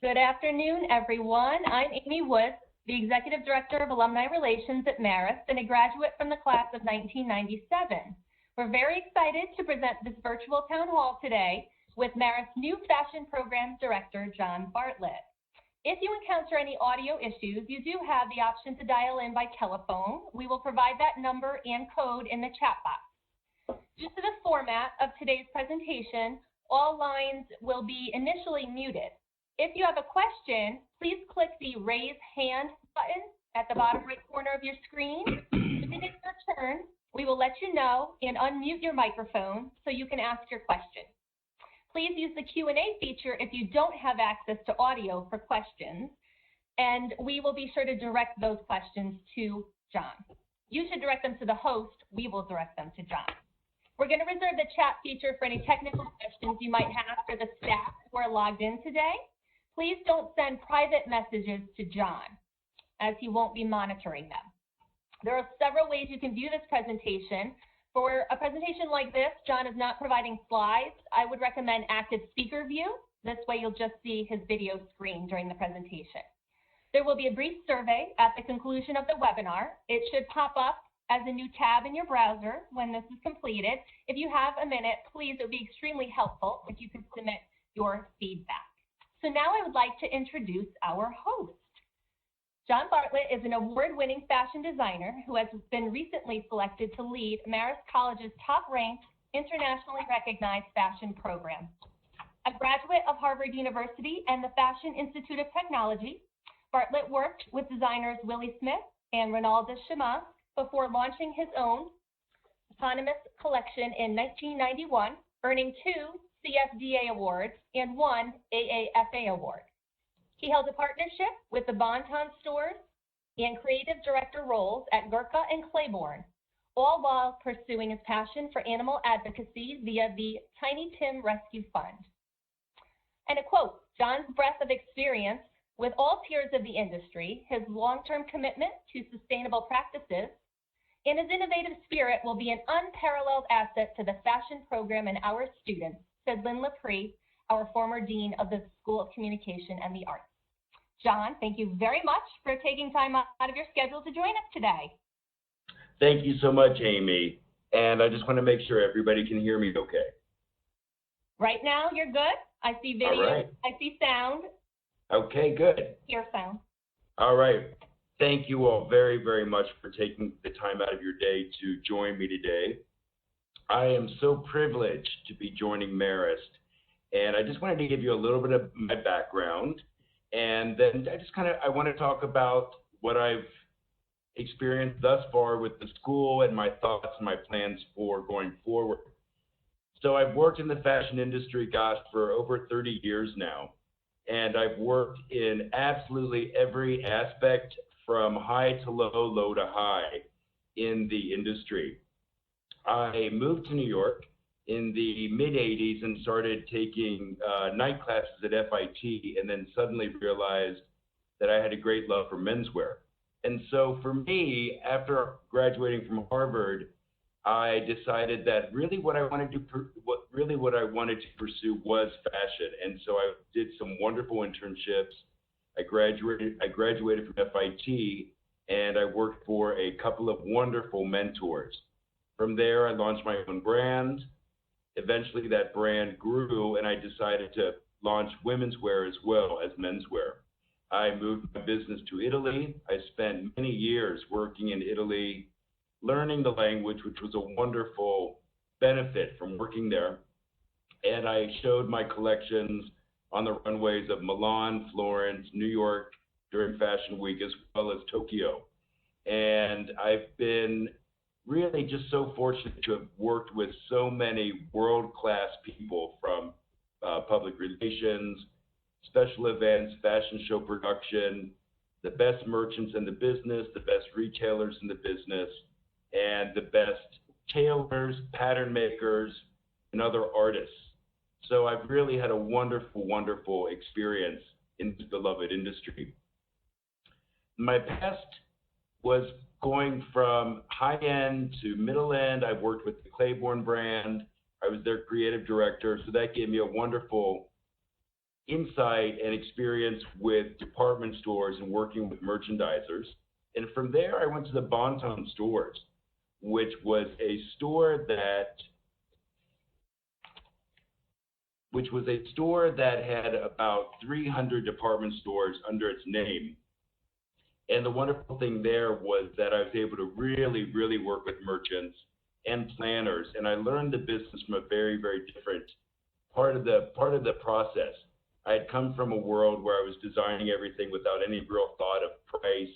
Good afternoon, everyone. I'm Amy Woods, the Executive Director of Alumni Relations at Marist and a graduate from the class of 1997. We're very excited to present this virtual town hall today with Marist's new Fashion Program Director, John Bartlett. If you encounter any audio issues, you do have the option to dial in by telephone. We will provide that number and code in the chat box. Due to the format of today's presentation, all lines will be initially muted. If you have a question, please click the Raise Hand button at the bottom right corner of your screen. If it is your turn, we will let you know and unmute your microphone so you can ask your question. Please use the Q&A feature if you don't have access to audio for questions, and we will be sure to direct those questions to John. You should direct them to the host. We will direct them to John. We're going to reserve the chat feature for any technical questions you might have for the staff who are logged in today. Please don't send private messages to John, as he won't be monitoring them. There are several ways you can view this presentation. For a presentation like this, John is not providing slides. I would recommend active speaker view. This way you'll just see his video screen during the presentation. There will be a brief survey at the conclusion of the webinar. It should pop up as a new tab in your browser when this is completed. If you have a minute, please, it would be extremely helpful if you could submit your feedback. So now I would like to introduce our host. John Bartlett is an award-winning fashion designer who has been recently selected to lead Marist College's top-ranked, internationally recognized fashion program. A graduate of Harvard University and the Fashion Institute of Technology, Bartlett worked with designers Willie Smith and Ronaldo Chamas before launching his own eponymous collection in 1991, earning 2 CFDA awards and 1 AAFA award. He held a partnership with the Bon-Ton stores and creative director roles at Gurkha and Claiborne, all while pursuing his passion for animal advocacy via the Tiny Tim Rescue Fund. And a quote, John's breadth of experience with all tiers of the industry, his long-term commitment to sustainable practices, and his innovative spirit will be an unparalleled asset to the fashion program and our students, said Lynn Lepre, our former dean of the School of Communication and the Arts. John, thank you very much for taking time out of your schedule to join us today. Thank you so much, Amy. And I just want to make sure everybody can hear me okay. Right now, you're good. I see video. All right. I see sound. Okay, good. Hear sound. All right. Thank you all very, very much for taking the time out of your day to join me today. I am so privileged to be joining Marist, and I just wanted to give you a little bit of my background, and then I want to talk about what I've experienced thus far with the school and my thoughts and my plans for going forward. So I've worked in the fashion industry, gosh, for over 30 years now, and I've worked in absolutely every aspect from high to low, low to high in the industry. I moved to New York in the mid-'80s and started taking night classes at FIT, and then suddenly realized that I had a great love for menswear. And so for me, after graduating from Harvard, I decided that really what I wanted to pursue was fashion. And so I did some wonderful internships. I graduated from FIT, and I worked for a couple of wonderful mentors. From there, I launched my own brand. Eventually, that brand grew, and I decided to launch women's wear as well as menswear. I moved my business to Italy. I spent many years working in Italy, learning the language, which was a wonderful benefit from working there. And I showed my collections on the runways of Milan, Florence, New York during Fashion Week, as well as Tokyo. And I've been really just so fortunate to have worked with so many world-class people, from public relations, special events, fashion show production, the best merchants in the business, the best retailers in the business, and the best tailors, pattern makers, and other artists. So I've really had a wonderful, wonderful experience in this beloved industry. My past was going from high-end to middle-end. I worked with the Claiborne brand. I was their creative director, so that gave me a wonderful insight and experience with department stores and working with merchandisers. And from there, I went to the Bonton Stores, which was a store that had about 300 department stores under its name. And the wonderful thing there was that I was able to really, really work with merchants and planners, and I learned the business from a very, very different part of the process. I had come from a world where I was designing everything without any real thought of price,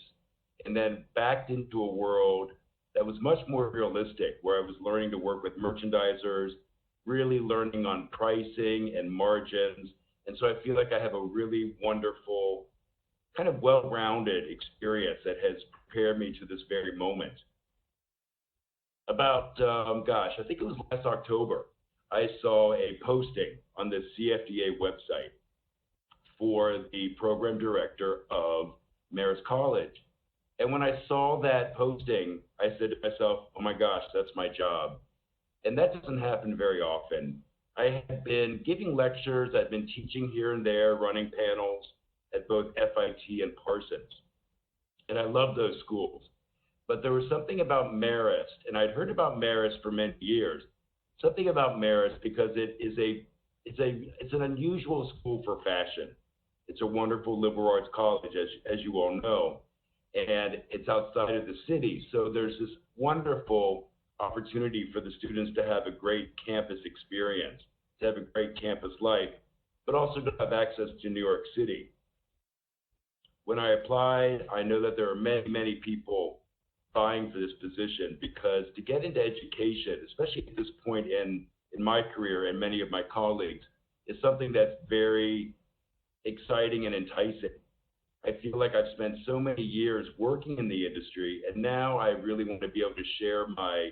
and then backed into a world that was much more realistic, where I was learning to work with merchandisers, really learning on pricing and margins. And so I feel like I have a really wonderful, kind of well-rounded experience that has prepared me to this very moment. About, I think it was last October, I saw a posting on the CFDA website for the program director of Marist College. And when I saw that posting, I said to myself, oh my gosh, that's my job. And that doesn't happen very often. I had been giving lectures, I'd been teaching here and there, running panels at both FIT and Parsons. And I love those schools. But there was something about Marist, and I'd heard about Marist for many years, something about Marist because it's an unusual school for fashion. It's a wonderful liberal arts college, as you all know, and it's outside of the city. So there's this wonderful opportunity for the students to have a great campus experience, to have a great campus life, but also to have access to New York City. When I applied, I know that there are many, many people vying for this position, because to get into education, especially at this point in my career and many of my colleagues, is something that's very exciting and enticing. I feel like I've spent so many years working in the industry, and now I really want to be able to share my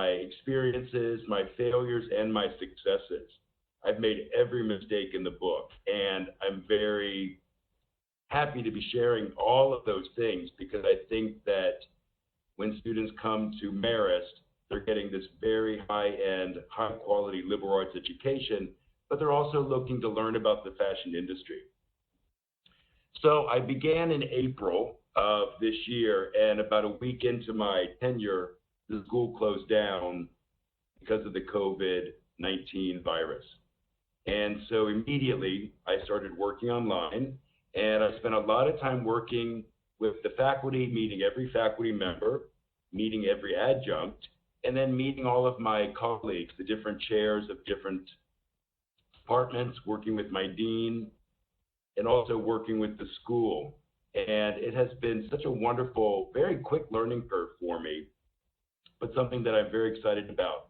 experiences, my failures, and my successes. I've made every mistake in the book, and I'm very happy to be sharing all of those things, because I think that when students come to Marist, they're getting this very high-end, high-quality liberal arts education, but they're also looking to learn about the fashion industry. So I began in April of this year, and about a week into my tenure, the school closed down because of the COVID-19 virus. And so immediately I started working online, and I spent a lot of time working with the faculty, meeting every faculty member, meeting every adjunct, and then meeting all of my colleagues, the different chairs of different departments, working with my dean, and also working with the school. And it has been such a wonderful, very quick learning curve for me, but something that I'm very excited about.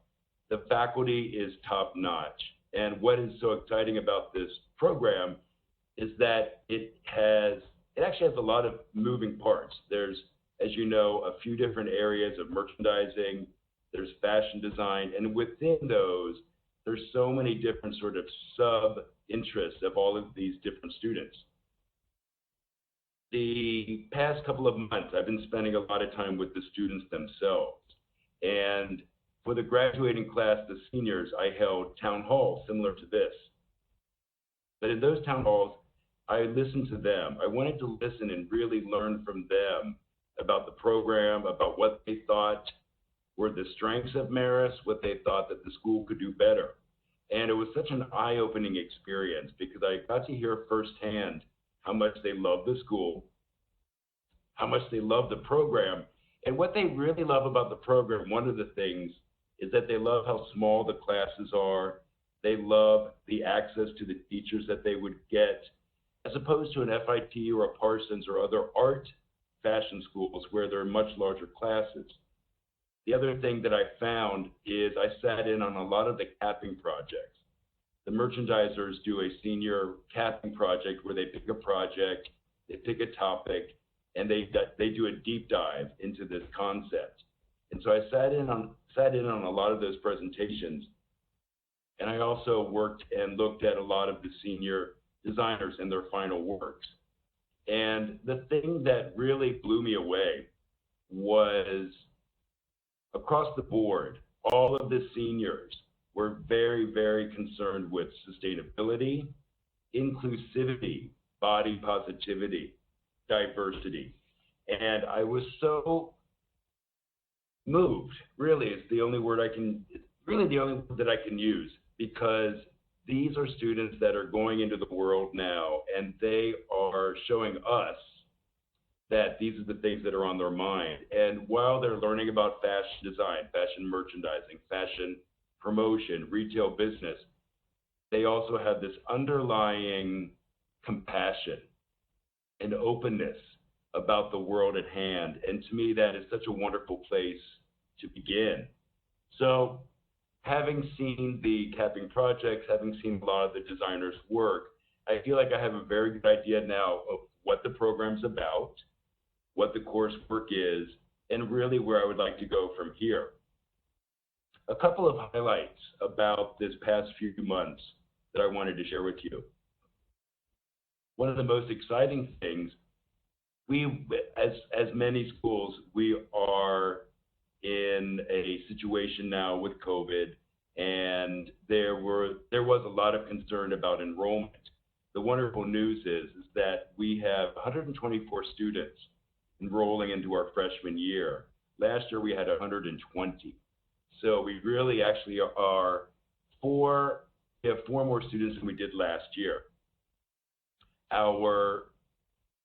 The faculty is top notch. And what is so exciting about this program is that it actually has a lot of moving parts. There's, as you know, a few different areas of merchandising, there's fashion design, and within those, there's so many different sort of sub-interests of all of these different students. The past couple of months, I've been spending a lot of time with the students themselves. And for the graduating class, the seniors, I held town halls similar to this. But in those town halls, I listened to them. I wanted to listen and really learn from them about the program, about what they thought were the strengths of Marist, what they thought that the school could do better. And it was such an eye-opening experience, because I got to hear firsthand how much they love the school, how much they love the program, and what they really love about the program. One of the things is that they love how small the classes are. They love the access to the teachers that they would get, as opposed to an FIT or a Parsons or other art fashion schools where there are much larger classes. The other thing that I found is I sat in on a lot of the capping projects. The merchandisers do a senior capping project where they pick a project, they pick a topic, and they do a deep dive into this concept. And so I sat in on a lot of those presentations, and I also worked and looked at a lot of the senior designers and their final works. And the thing that really blew me away was, across the board, all of the seniors were very, very concerned with sustainability, inclusivity, body positivity, diversity. And I was so moved, really, is the only word I can, really the only word that I can use, because these are students that are going into the world now, and they are showing us that these are the things that are on their mind. And while they're learning about fashion design, fashion merchandising, fashion promotion, retail business, they also have this underlying compassion and openness about the world at hand. And to me, that is such a wonderful place to begin. So having seen the capping projects, having seen a lot of the designers' work, I feel like I have a very good idea now of what the program's about, what the coursework is, and really where I would like to go from here. A couple of highlights about this past few months that I wanted to share with you. One of the most exciting things, as many schools, we are in a situation now with COVID, and there was a lot of concern about enrollment. The wonderful news is that we have 124 students enrolling into our freshman year. Last year we had 120. So we really actually we have 4 more students than we did last year. Our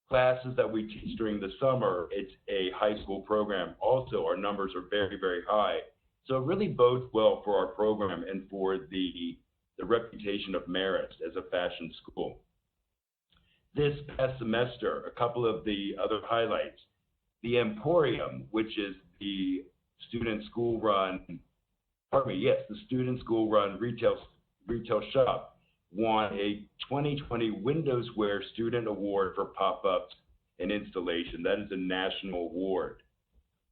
classes that we teach during the summer, it's a high school program. Also, our numbers are very, very high. So it really bodes well for our program and for the reputation of Marist as a fashion school. This past semester, a couple of the other highlights. The Emporium, which is the student school-run retail shop, won a 2020 Windows Wear Student Award for pop-ups and installation. That is a national award.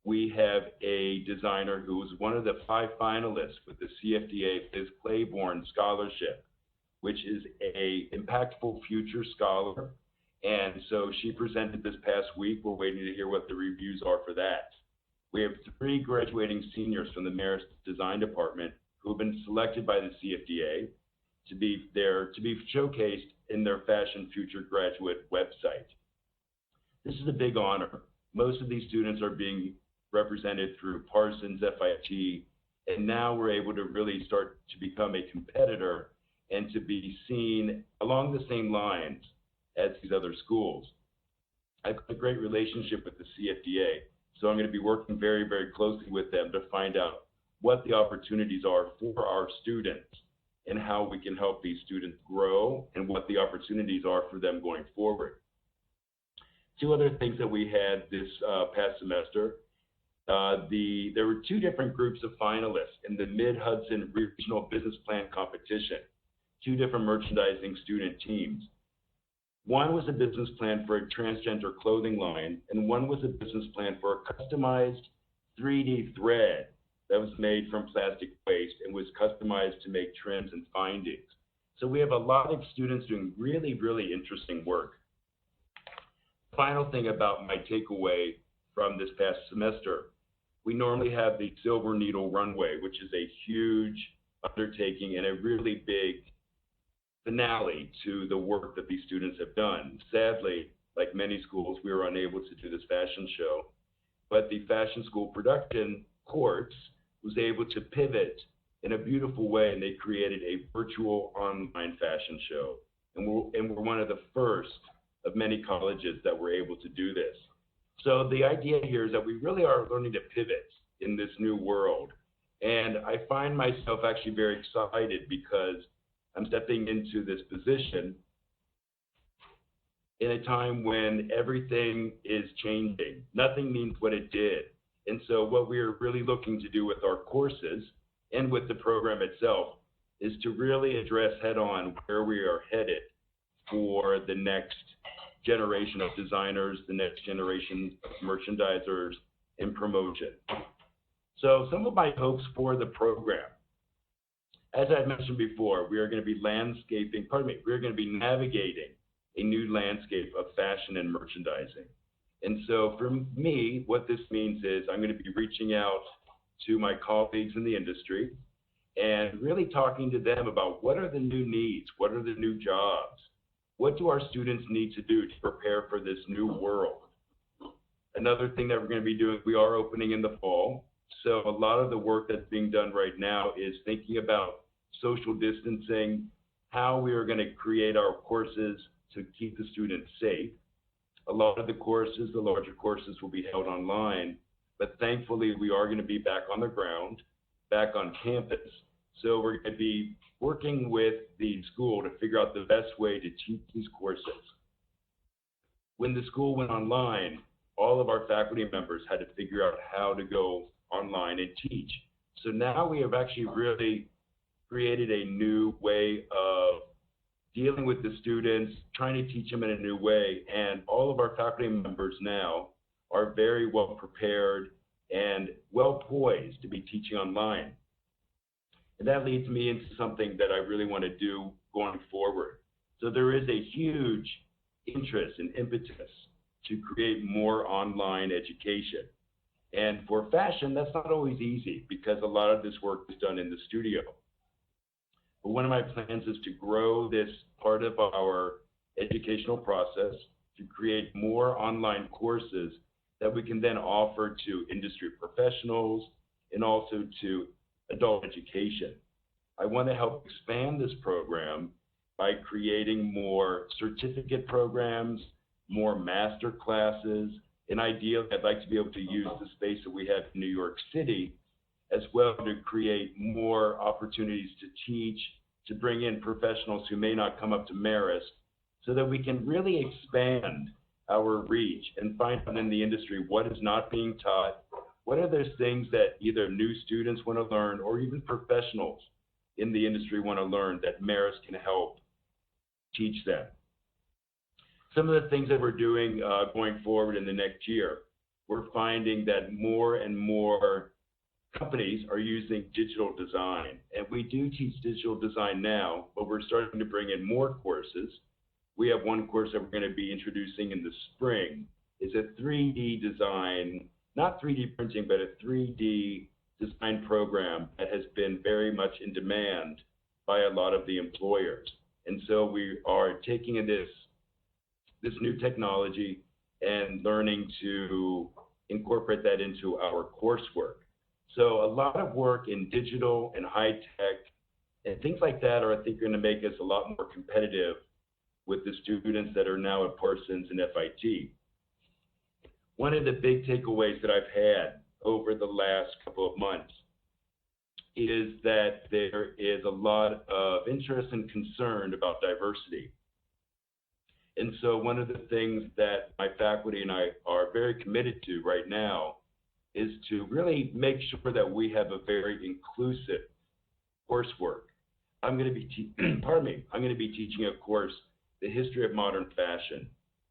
We have a designer who was one of the 5 finalists with the CFDA Liz Claiborne Scholarship, which is a impactful future scholar. And so she presented this past week. We're waiting to hear what the reviews are for that. We have 3 graduating seniors from the Marist Design Department who have been selected by the CFDA to be showcased in their Fashion Future Graduate website. This is a big honor. Most of these students are being represented through Parsons, FIT, and now we're able to really start to become a competitor and to be seen along the same lines as these other schools. I've got a great relationship with the CFDA, so I'm going to be working very, very closely with them to find out what the opportunities are for our students and how we can help these students grow and what the opportunities are for them going forward. 2 other things that we had this past semester. There were 2 different groups of finalists in the Mid-Hudson Regional Business Plan Competition, 2 different merchandising student teams. One was a business plan for a transgender clothing line, and one was a business plan for a customized 3D thread that was made from plastic waste and was customized to make trims and findings. So we have a lot of students doing really, really interesting work. Final thing about my takeaway from this past semester, we normally have the Silver Needle Runway, which is a huge undertaking and a really big finale to the work that these students have done. Sadly, like many schools, we were unable to do this fashion show, but the fashion school production course was able to pivot in a beautiful way, and they created a virtual online fashion show. And we're one of the first of many colleges that were able to do this. So the idea here is that we really are learning to pivot in this new world. And I find myself actually very excited because I'm stepping into this position in a time when everything is changing. Nothing means what it did. And so what we're really looking to do with our courses and with the program itself is to really address head-on where we are headed for the next generation of designers, the next generation of merchandisers, and promotion. So some of my hopes for the program. As I mentioned before, we are going to be we're going to be navigating a new landscape of fashion and merchandising. And so for me, what this means is I'm going to be reaching out to my colleagues in the industry and really talking to them about what are the new needs, what are the new jobs, what do our students need to do to prepare for this new world? Another thing that we're going to be doing, we are opening in the fall. So a lot of the work that's being done right now is thinking about social distancing, how we are going to create our courses to keep the students safe. A lot of the courses, the larger courses, will be held online, but thankfully we are going to be back on the ground, back on campus. So we're going to be working with the school to figure out the best way to teach these courses. When the school went online, all of our faculty members had to figure out how to go online and teach. So now we have actually really created a new way of dealing with the students, trying to teach them in a new way, and all of our faculty members now are very well prepared and well poised to be teaching online. And that leads me into something that I really want to do going forward. So there is a huge interest and impetus to create more online education. And for fashion, that's not always easy because a lot of this work is done in the studio. But one of my plans is to grow this part of our educational process to create more online courses that we can then offer to industry professionals and also to adult education. I want to help expand this program by creating more certificate programs, more master classes, and ideally I'd like to be able to use the space that we have in New York City as well to create more opportunities to teach, to bring in professionals who may not come up to Marist, so that we can really expand our reach and find out in the industry what is not being taught, what are those things that either new students want to learn or even professionals in the industry want to learn that Marist can help teach them. Some of the things that we're doing going forward in the next year, we're finding that more and more companies are using digital design. And we do teach digital design now, but we're starting to bring in more courses. We have one course that we're going to be introducing in the spring. It's a 3D design, not 3D printing, but a 3D design program that has been very much in demand by a lot of the employers. And so we are taking this new technology and learning to incorporate that into our coursework. So a lot of work in digital and high tech and things like that are, I think, going to make us a lot more competitive with the students that are now at Parsons and FIT. One of the big takeaways that I've had over the last couple of months is that there is a lot of interest and concern about diversity. And so one of the things that my faculty and I are very committed to right now is to really make sure that we have a very inclusive coursework. I'm going to be teaching a course, The History of Modern Fashion.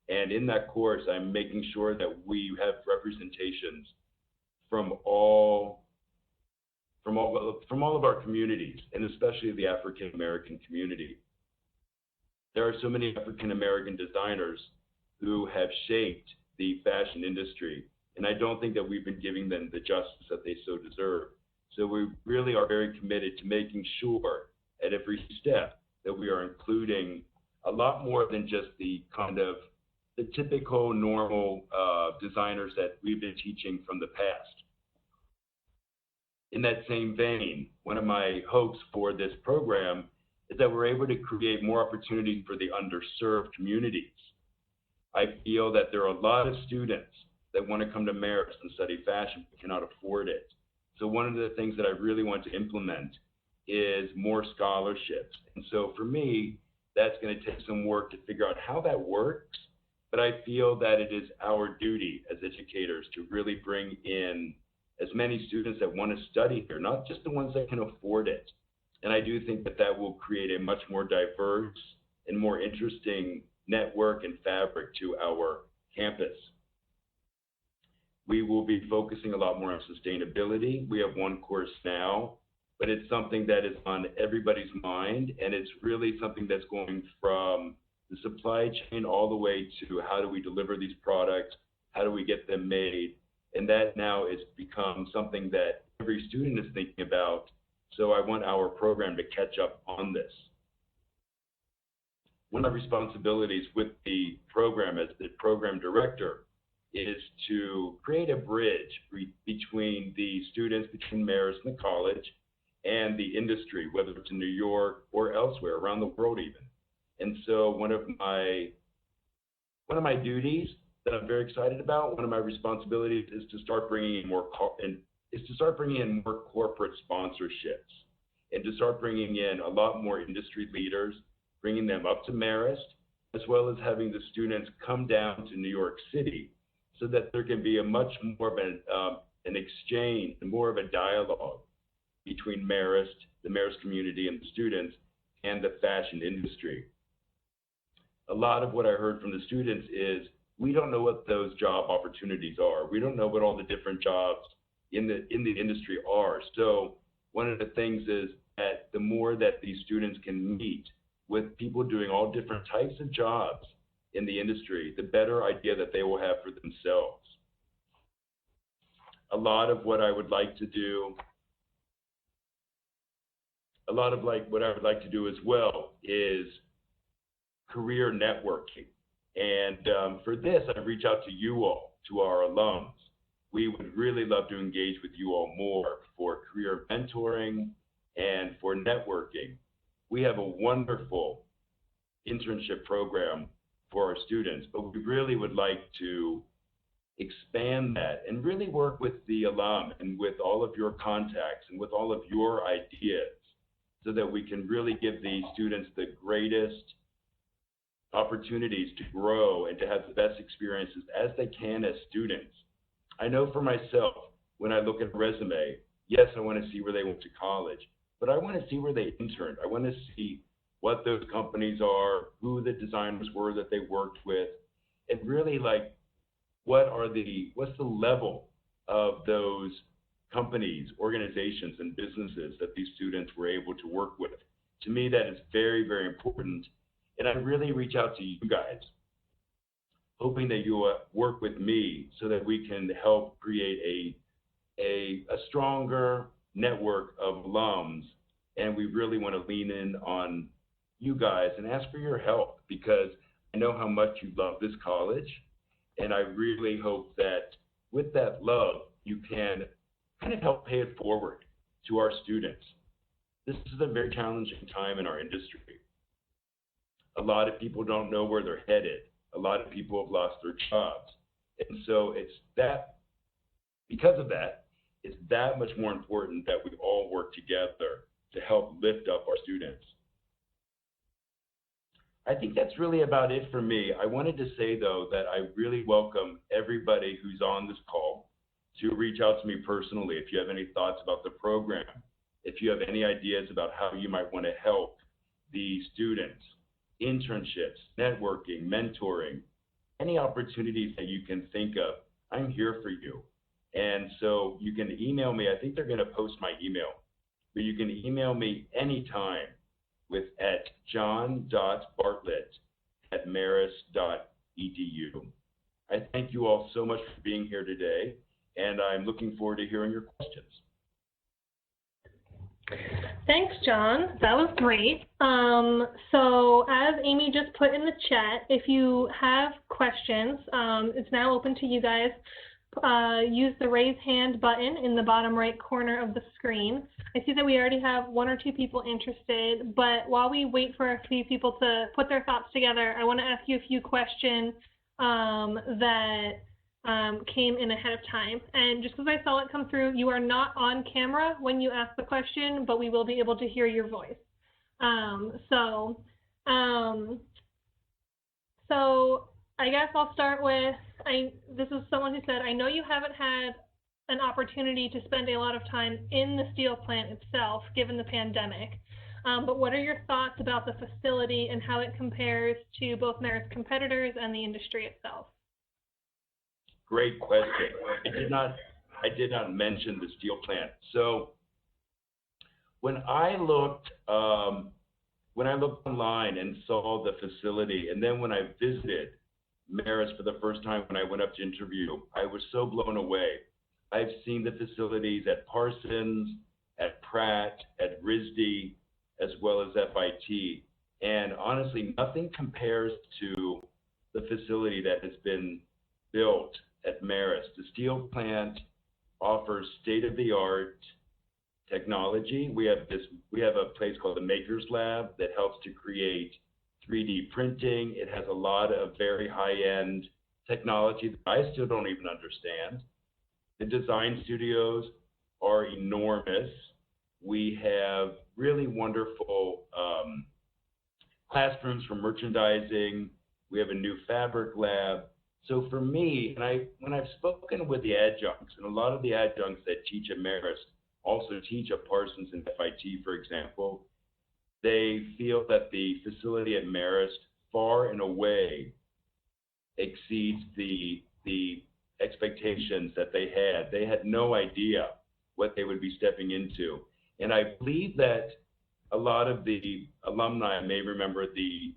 And in that course, I'm making sure that we have representations from all of our communities, and especially the African American community. There are so many African American designers who have shaped the fashion industry, and I don't think that we've been giving them the justice that they so deserve. So we really are very committed to making sure at every step that we are including a lot more than just the kind of the typical normal designers that we've been teaching from the past. In that same vein, one of my hopes for this program is that we're able to create more opportunities for the underserved communities. I feel that there are a lot of students that want to come to Marist and study fashion but cannot afford it. So one of the things that I really want to implement is more scholarships. And so for me, that's going to take some work to figure out how that works, but I feel that it is our duty as educators to really bring in as many students that want to study here, not just the ones that can afford it. And I do think that that will create a much more diverse and more interesting network and fabric to our campus. We will be focusing a lot more on sustainability. We have one course now, but it's something that is on everybody's mind, and it's really something that's going from the supply chain all the way to how do we deliver these products, how do we get them made, and that now has become something that every student is thinking about. So I want our program to catch up on this. one of my responsibilities with the program as the program director is to create a bridge between the students, between Marist and the college, and the industry, whether it's in New York or elsewhere, around the world even. And so one of my duties that I'm very excited about, one of my responsibilities is to start bringing in more corporate sponsorships, and to start bringing in a lot more industry leaders, bringing them up to Marist, as well as having the students come down to New York City, so that there can be a much more of an exchange and more of a dialogue between Marist, the Marist community and the students, and the fashion industry. A lot of what I heard from the students is, we don't know what those job opportunities are. We don't know what all the different jobs in the industry are. So one of the things is that the more that these students can meet with people doing all different types of jobs in the industry, the better idea that they will have for themselves. A lot of what I would like to do as well is career networking. And for this, I reach out to you all, to our alums. We would really love to engage with you all more for career mentoring and for networking. We have a wonderful internship program for our students, but we really would like to expand that and really work with the alum and with all of your contacts and with all of your ideas, so that we can really give these students the greatest opportunities to grow and to have the best experiences as they can as students. I know for myself, when I look at a resume, yes, I want to see where they went to college, but I want to see where they interned. I want to see what those companies are, who the designers were that they worked with, and really like, what's the level of those companies, organizations, and businesses that these students were able to work with. To me, that is very, very important. And I really reach out to you guys, hoping that you will work with me so that we can help create a stronger network of alums. And we really want to lean in on you guys and ask for your help, because I know how much you love this college. And I really hope that with that love, you can kind of help pay it forward to our students. This is a very challenging time in our industry. A lot of people don't know where they're headed. A lot of people have lost their jobs. And so because of that, it's that much more important that we all work together to help lift up our students. I think that's really about it for me. I wanted to say, though, that I really welcome everybody who's on this call to reach out to me personally if you have any thoughts about the program, if you have any ideas about how you might want to help the students, internships, networking, mentoring, any opportunities that you can think of. I'm here for you. And so you can email me. I think they're going to post my email, but you can email me anytime at john.bartlett@marist.edu. I thank you all so much for being here today, and I'm looking forward to hearing your questions. Thanks, John. That was great. So as Amy just put in the chat, if you have questions, it's now open to you guys. Use the raise hand button in the bottom right corner of the screen. I see that we already have one or two people interested, but while we wait for a few people to put their thoughts together, I want to ask you a few questions that came in ahead of time. And just because I saw it come through, you are not on camera when you ask the question, but we will be able to hear your voice. So I guess I'll start with, this is someone who said, I know you haven't had an opportunity to spend a lot of time in the steel plant itself, given the pandemic, but what are your thoughts about the facility and how it compares to both Marist competitors and the industry itself? Great question. I did not mention the steel plant. So when I looked online and saw the facility, and then when I visited Marist for the first time when I went up to interview, I was so blown away. I've seen the facilities at Parsons, at Pratt, at RISD, as well as FIT, And honestly, nothing compares to the facility that has been built at Marist. The steel plant offers state-of-the-art technology. We have a place called the Makers Lab that helps to create 3D printing. It has a lot of very high-end technology that I still don't even understand. The design studios are enormous. We have really wonderful classrooms for merchandising. We have a new fabric lab. So for me, when I've spoken with the adjuncts, and a lot of the adjuncts that teach at Marist also teach at Parsons and FIT, for example, they feel that the facility at Marist far and away exceeds the expectations that they had. They had no idea what they would be stepping into. And I believe that a lot of the alumni may remember the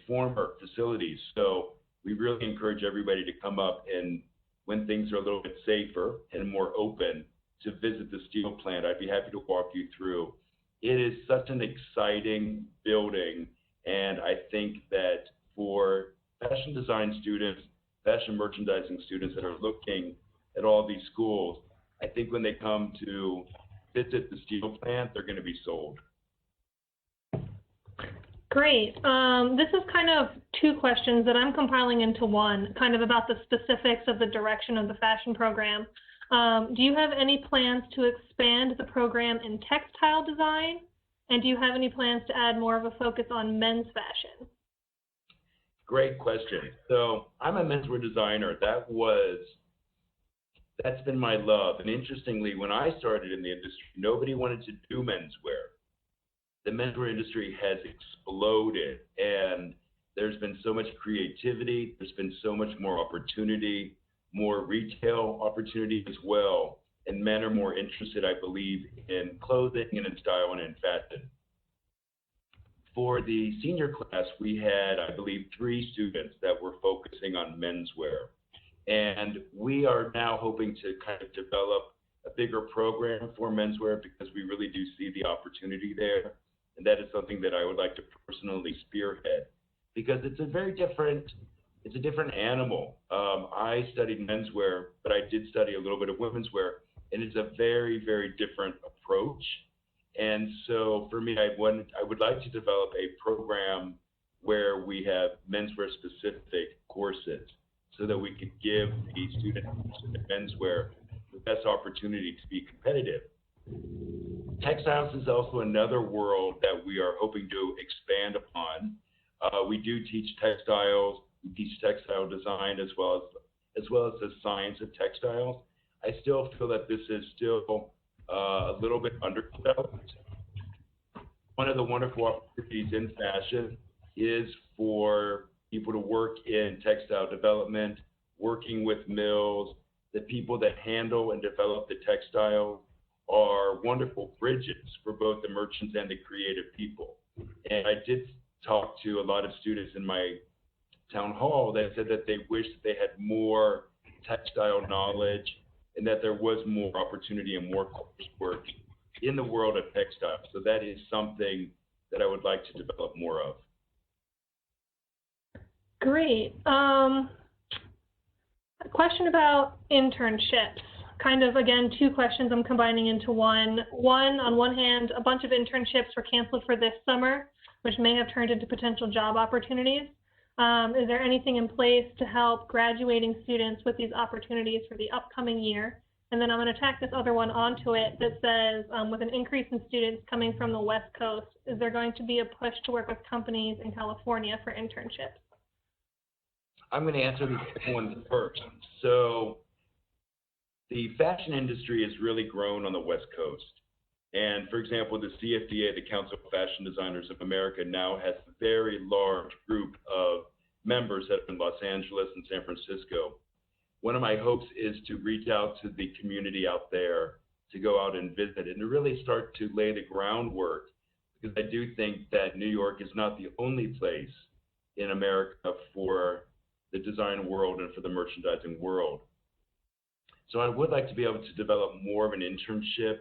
former facilities. So we really encourage everybody to come up, and when things are a little bit safer and more open, to visit the steel plant. I'd be happy to walk you through. It is such an exciting building, and I think that for fashion design students, fashion merchandising students that are looking at all these schools, I think when they come to visit the steel plant, they're going to be sold. Great. This is kind of two questions that I'm compiling into one, kind of about the specifics of the direction of the fashion program. Do you have any plans to expand the program in textile design? And do you have any plans to add more of a focus on men's fashion? Great question. So I'm a menswear designer. That's been my love. And interestingly, when I started in the industry, nobody wanted to do menswear. The menswear industry has exploded, and there's been so much creativity. There's been so much more opportunity, more retail opportunity as well. And men are more interested, I believe, in clothing and in style and in fashion. For the senior class, we had, I believe, 3 students that were focusing on menswear. And we are now hoping to kind of develop a bigger program for menswear because we really do see the opportunity there. And that is something that I would like to personally spearhead because it's a different animal. I studied menswear, but I did study a little bit of women's wear, and it's a very, very different approach. And so for me, I would like to develop a program where we have menswear specific courses so that we could give the students in menswear the best opportunity to be competitive. Textiles is also another world that we are hoping to expand upon. We do teach textiles, we teach textile design as well as the science of textiles. I still feel that this is still a little bit underdeveloped. One of the wonderful opportunities in fashion is for people to work in textile development, working with mills. The people that handle and develop the textiles are wonderful bridges for both the merchants and the creative people. And I did talk to a lot of students in my town hall that said that they wish that they had more textile knowledge and that there was more opportunity and more coursework in the world of textiles. So that is something that I would like to develop more of. Great. A question about internships. Kind of, again, 2 questions I'm combining into one. One, on one hand, a bunch of internships were canceled for this summer, which may have turned into potential job opportunities. Is there anything in place to help graduating students with these opportunities for the upcoming year? And then I'm going to tack this other one onto it that says, with an increase in students coming from the West Coast, is there going to be a push to work with companies in California for internships? I'm going to answer the second one first. So the fashion industry has really grown on the West Coast. And for example, the CFDA, the Council of Fashion Designers of America, now has a very large group of members that are in Los Angeles and San Francisco. One of my hopes is to reach out to the community out there to go out and visit and to really start to lay the groundwork, because I do think that New York is not the only place in America for the design world and for the merchandising world. So I would like to be able to develop more of an internship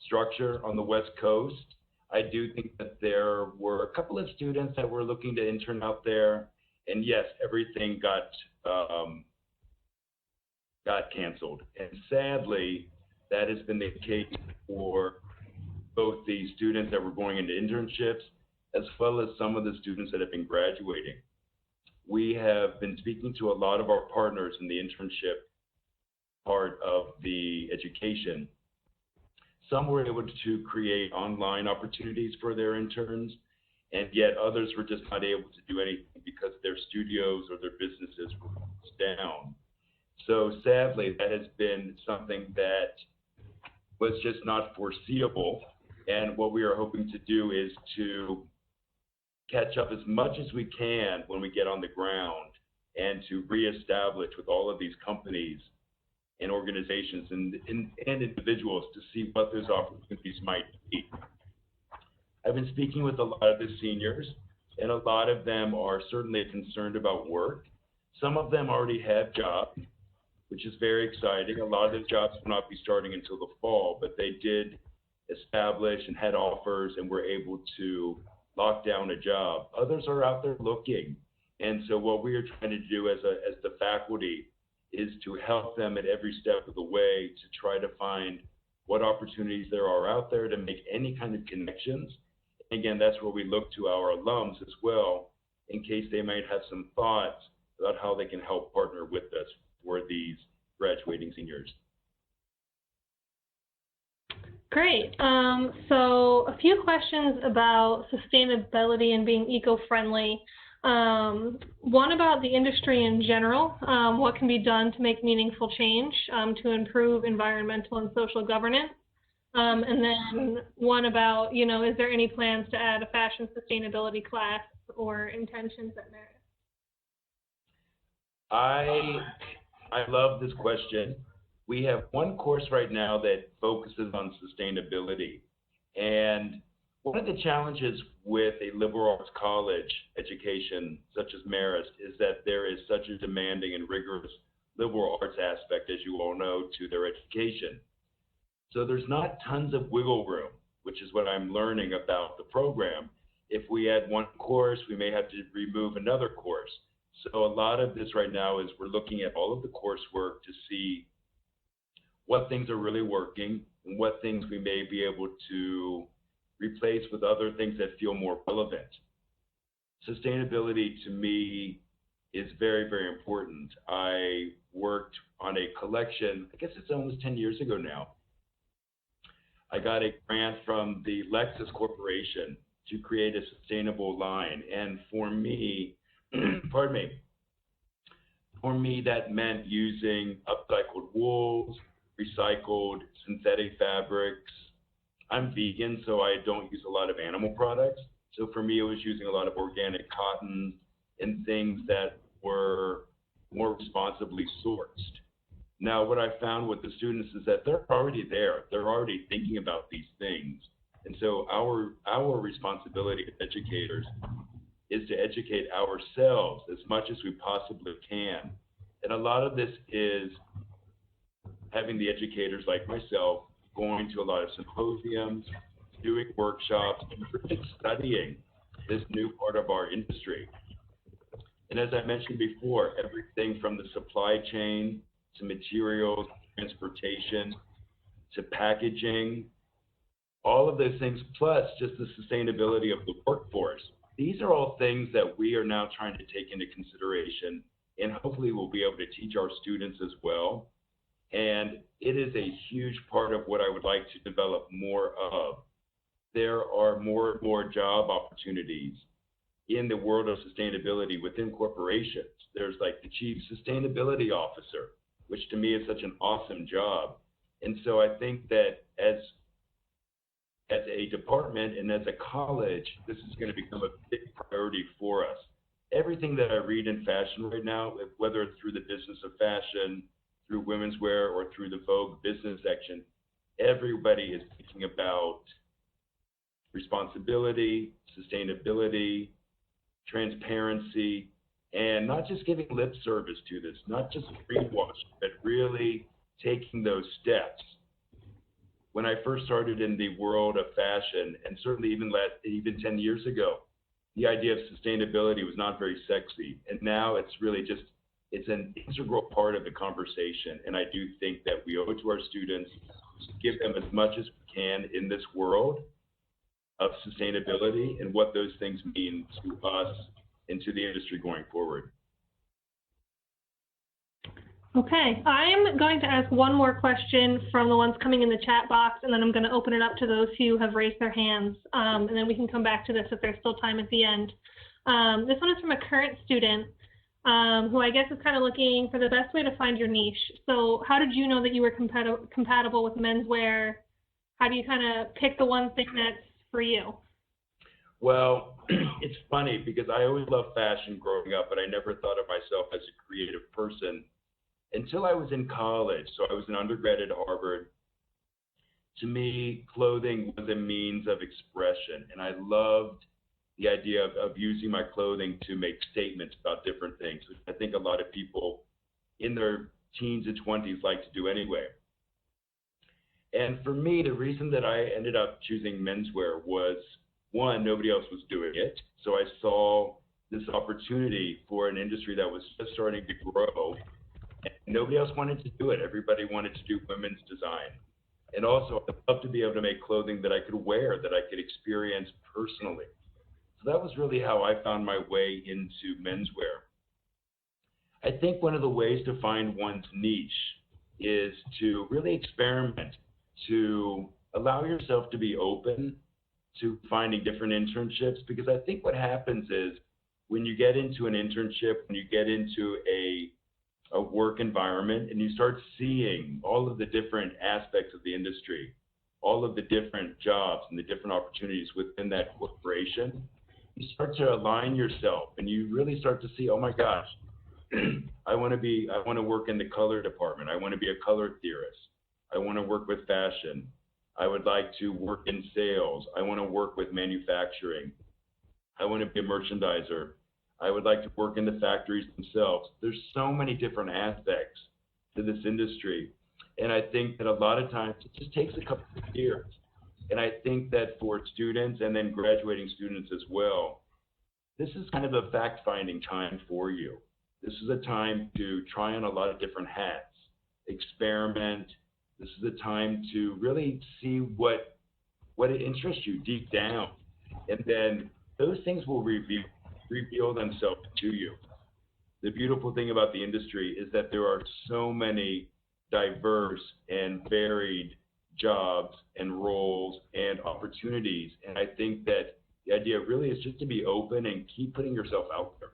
structure on the West Coast. I do think that there were a couple of students that were looking to intern out there, and yes, everything got canceled. And sadly, that has been the case for both the students that were going into internships, as well as some of the students that have been graduating. We have been speaking to a lot of our partners in the internship part of the education. Some were able to create online opportunities for their interns, and yet others were just not able to do anything because their studios or their businesses were closed down. So sadly, that has been something that was just not foreseeable. And what we are hoping to do is to catch up as much as we can when we get on the ground and to reestablish with all of these companies and organizations and individuals to see what those opportunities might be. I've been speaking with a lot of the seniors, and a lot of them are certainly concerned about work. Some of them already have jobs, which is very exciting. A lot of those jobs will not be starting until the fall, but they did establish and had offers and were able to lock down a job. Others are out there looking. And so what we are trying to do as the faculty is to help them at every step of the way to try to find what opportunities there are out there to make any kind of connections. Again, that's where we look to our alums as well, in case they might have some thoughts about how they can help partner with us for these graduating seniors. Great. So a few questions about sustainability and being eco-friendly. One about the industry in general, what can be done to make meaningful change to improve environmental and social governance. And then one about, is there any plans to add a fashion sustainability class or intentions at Marist? I love this question. We have one course right now that focuses on sustainability. And one of the challenges with a liberal arts college education such as Marist is that there is such a demanding and rigorous liberal arts aspect, as you all know, to their education. So there's not tons of wiggle room, which is what I'm learning about the program. If we add one course, we may have to remove another course. So a lot of this right now is we're looking at all of the coursework to see what things are really working and what things we may be able to replace with other things that feel more relevant. Sustainability to me is very, very important. I worked on a collection, I guess it's almost 10 years ago now. I got a grant from the Lexus Corporation to create a sustainable line. And for me, pardon me, for me that meant using upcycled wools, recycled synthetic fabrics. I'm vegan, so I don't use a lot of animal products. So for me, it was using a lot of organic cotton and things that were more responsibly sourced. Now, what I found with the students is that they're already there. They're already thinking about these things. And so our responsibility as educators is to educate ourselves as much as we possibly can. And a lot of this is having the educators like myself going to a lot of symposiums, doing workshops, and really studying this new part of our industry. And as I mentioned before, everything from the supply chain to materials, transportation, to packaging, all of those things, plus just the sustainability of the workforce. These are all things that we are now trying to take into consideration, and hopefully we'll be able to teach our students as well. And it is a huge part of what I would like to develop more of. There are more and more job opportunities in the world of sustainability within corporations. There's like the Chief Sustainability Officer, which to me is such an awesome job. And so I think that as a department and as a college, this is going to become a big priority for us. Everything that I read in fashion right now, whether it's through the business of fashion, through women's wear, or through the Vogue business section, everybody is thinking about responsibility, sustainability, transparency, and not just giving lip service to this, not just greenwashing, but really taking those steps. when I first started in the world of fashion, and certainly even 10 years ago, the idea of sustainability was not very sexy. And now it's really just, it's an integral part of the conversation. And I do think that we owe it to our students to give them as much as we can in this world of sustainability and what those things mean to us and to the industry going forward. Okay, I'm going to ask one more question from the ones coming in the chat box, and then I'm going to open it up to those who have raised their hands, and then we can come back to this if there's still time at the end. This one is from a current student who I guess is kind of looking for the best way to find your niche. So how did you know that you were compatible with menswear? How do you kind of pick the one thing that's for you? Well, it's funny because I always loved fashion growing up, but I never thought of myself as a creative person until I was in college. So I was an undergrad at Harvard. To me, clothing was a means of expression, and I loved the idea of using my clothing to make statements about different things, which I think a lot of people in their teens and 20s like to do anyway. And for me, the reason that I ended up choosing menswear was, one, nobody else was doing it. So I saw this opportunity for an industry that was just starting to grow. And nobody else wanted to do it. Everybody wanted to do women's design. And also, I'd love to be able to make clothing that I could wear, that I could experience personally. So that was really how I found my way into menswear. I think one of the ways to find one's niche is to really experiment, to allow yourself to be open to finding different internships, because I think what happens is when you get into an internship, when you get into a work environment and you start seeing all of the different aspects of the industry, all of the different jobs and the different opportunities within that corporation, you start to align yourself and you really start to see, oh my gosh, I want to work in the color department. I want to be a color theorist. I want to work with fashion. I would like to work in sales. I want to work with manufacturing. I want to be a merchandiser. I would like to work in the factories themselves. There's so many different aspects to this industry. And I think that a lot of times it just takes a couple of years. And I think that for students and then graduating students as well, this is kind of a fact-finding time for you. This is a time to try on a lot of different hats, experiment. This is a time to really see what interests you deep down. And then those things will reveal themselves to you. The beautiful thing about the industry is that there are so many diverse and varied jobs and roles and opportunities. And I think that the idea really is just to be open and keep putting yourself out there.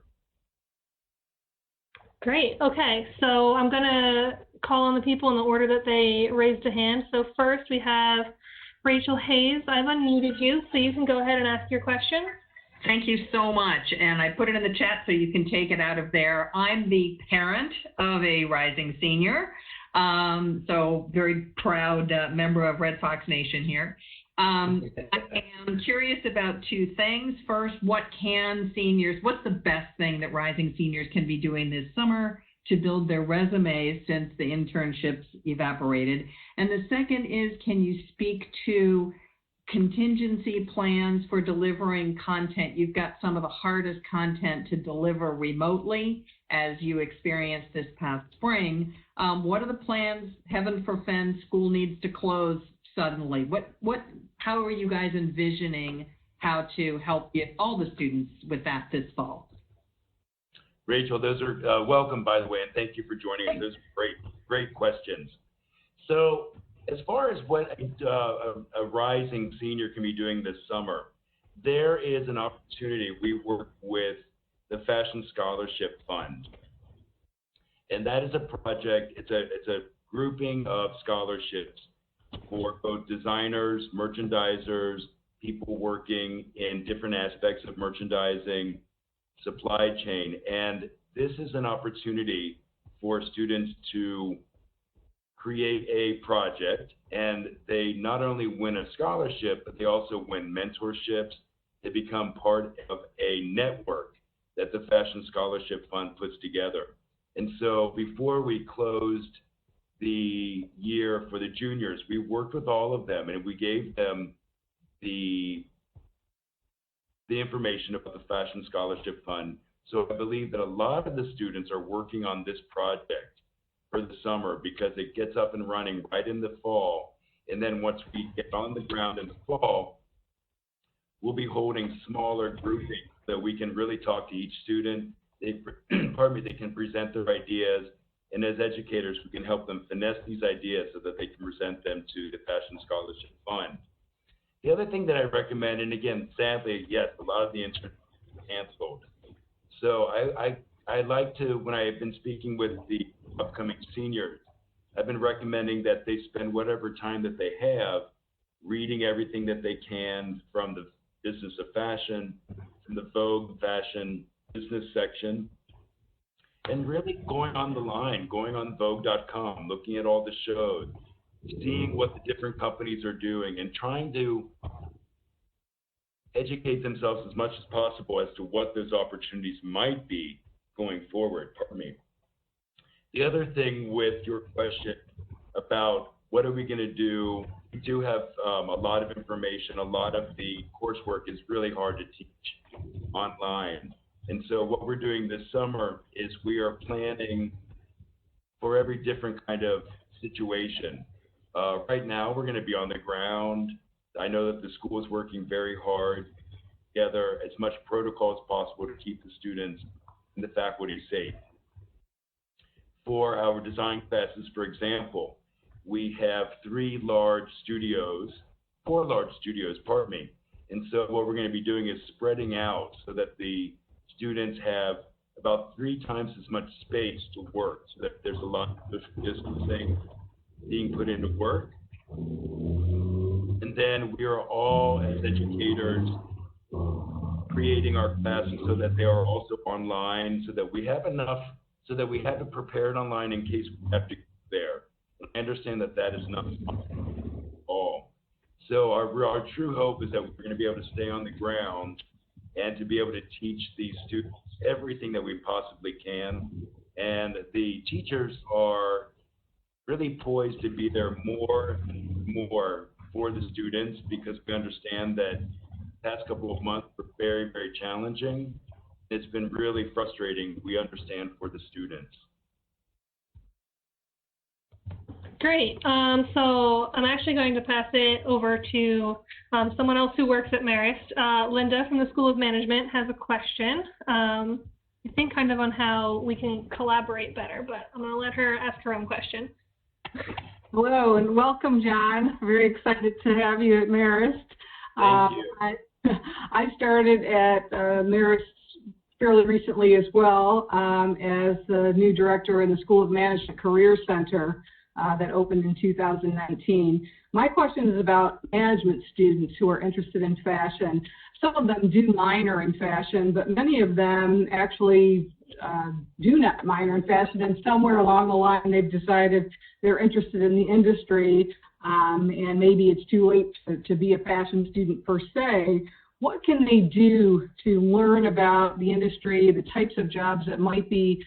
Great. Okay, so I'm going to call on the people in the order that they raised a hand. So first we have Rachel Hayes. I've unmuted you, so you can go ahead and ask your question. Thank you so much. And I put it in the chat so you can take it out of there. I'm the parent of a rising senior, so very proud member of Red Sox Nation here. I am curious about two things. First, what's the best thing that rising seniors can be doing this summer to build their resumes since the internships evaporated? And the second is, can you speak to contingency plans for delivering content? You've got some of the hardest content to deliver remotely, as you experienced this past spring. What are the plans? Heaven forfend, school needs to close suddenly. How are you guys envisioning how to help all the students with that this fall? Rachel, those are welcome, by the way, and thank you for joining us. Those are great questions. So as far as what a rising senior can be doing this summer, there is an opportunity. We work with the Fashion Scholarship Fund, and that is a project. It's a grouping of scholarships for both designers, merchandisers, people working in different aspects of merchandising, supply chain. And this is an opportunity for students to create a project, and they not only win a scholarship, but they also win mentorships. They become part of a network that the Fashion Scholarship Fund puts together. And so before we closed the year for the juniors, we worked with all of them and we gave them the information about the Fashion Scholarship Fund. So I believe that a lot of the students are working on this project for the summer because it gets up and running right in the fall. And then once we get on the ground in the fall, we'll be holding smaller groupings so we can really talk to each student. They can present their ideas. And as educators, we can help them finesse these ideas so that they can present them to the Fashion Scholarship Fund. The other thing that I recommend, and again, sadly, yes, a lot of the internships are canceled. So I like to, when I've been speaking with the upcoming seniors, I've been recommending that they spend whatever time that they have reading everything that they can from the Business of Fashion, from the Vogue Fashion business section, and really going on the line, going on Vogue.com, looking at all the shows, seeing what the different companies are doing, and trying to educate themselves as much as possible as to what those opportunities might be going forward. Pardon me. The other thing with your question about what are we going to do, we do have a lot of information. A lot of the coursework is really hard to teach online. And so what we're doing this summer is we are planning for every different kind of situation. Right now, we're going to be on the ground. I know that the school is working very hard together, as much protocol as possible to keep the students and the faculty safe. For our design classes, for example, we have four large studios, pardon me. And so what we're going to be doing is spreading out so that the students have about 3 times as much space to work, so that there's a lot of distancing being put into work. And then we are all, as educators, creating our classes so that they are also online, so that we have enough, so that we have it prepared online in case we have to go there. I understand that that is not possible at all. So our true hope is that we're going to be able to stay on the ground and to be able to teach these students everything that we possibly can. And the teachers are really poised to be there more and more for the students, because we understand that the past couple of months were very, very challenging. It's been really frustrating, we understand, for the students. Great. So I'm actually going to pass it over to someone else who works at Marist. Linda from the School of Management has a question. I think kind of on how we can collaborate better, but I'm going to let her ask her own question. Hello and welcome, John. Very excited to have you at Marist. Thank you. I started at Marist fairly recently as well as the new director in the School of Management Career Center that opened in 2019. My question is about management students who are interested in fashion. Some of them do minor in fashion, but many of them actually do not minor in fashion, and somewhere along the line they've decided they're interested in the industry, and maybe it's too late to be a fashion student per se. What can they do to learn about the industry, the types of jobs that might be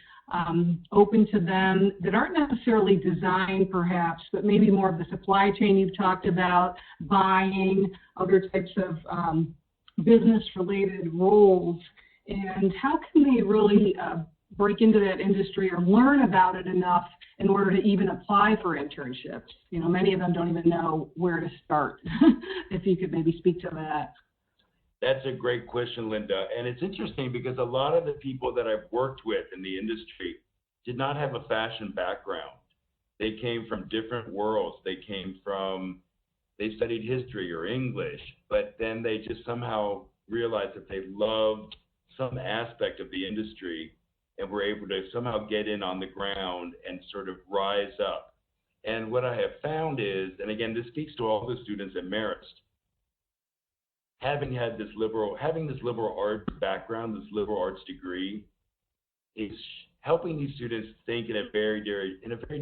open to them that aren't necessarily design perhaps, but maybe more of the supply chain you've talked about, buying, other types of business-related roles, and how can they really break into that industry or learn about it enough in order to even apply for internships? You know, many of them don't even know where to start. If you could maybe speak to that. That's a great question, Linda. And it's interesting because a lot of the people that I've worked with in the industry did not have a fashion background. They came from different worlds. They studied history or English, but then they just somehow realized that they loved some aspect of the industry and were able to somehow get in on the ground and sort of rise up. And what I have found is, and again, this speaks to all the students at Marist, having this liberal arts background, this liberal arts degree, is helping these students think in a very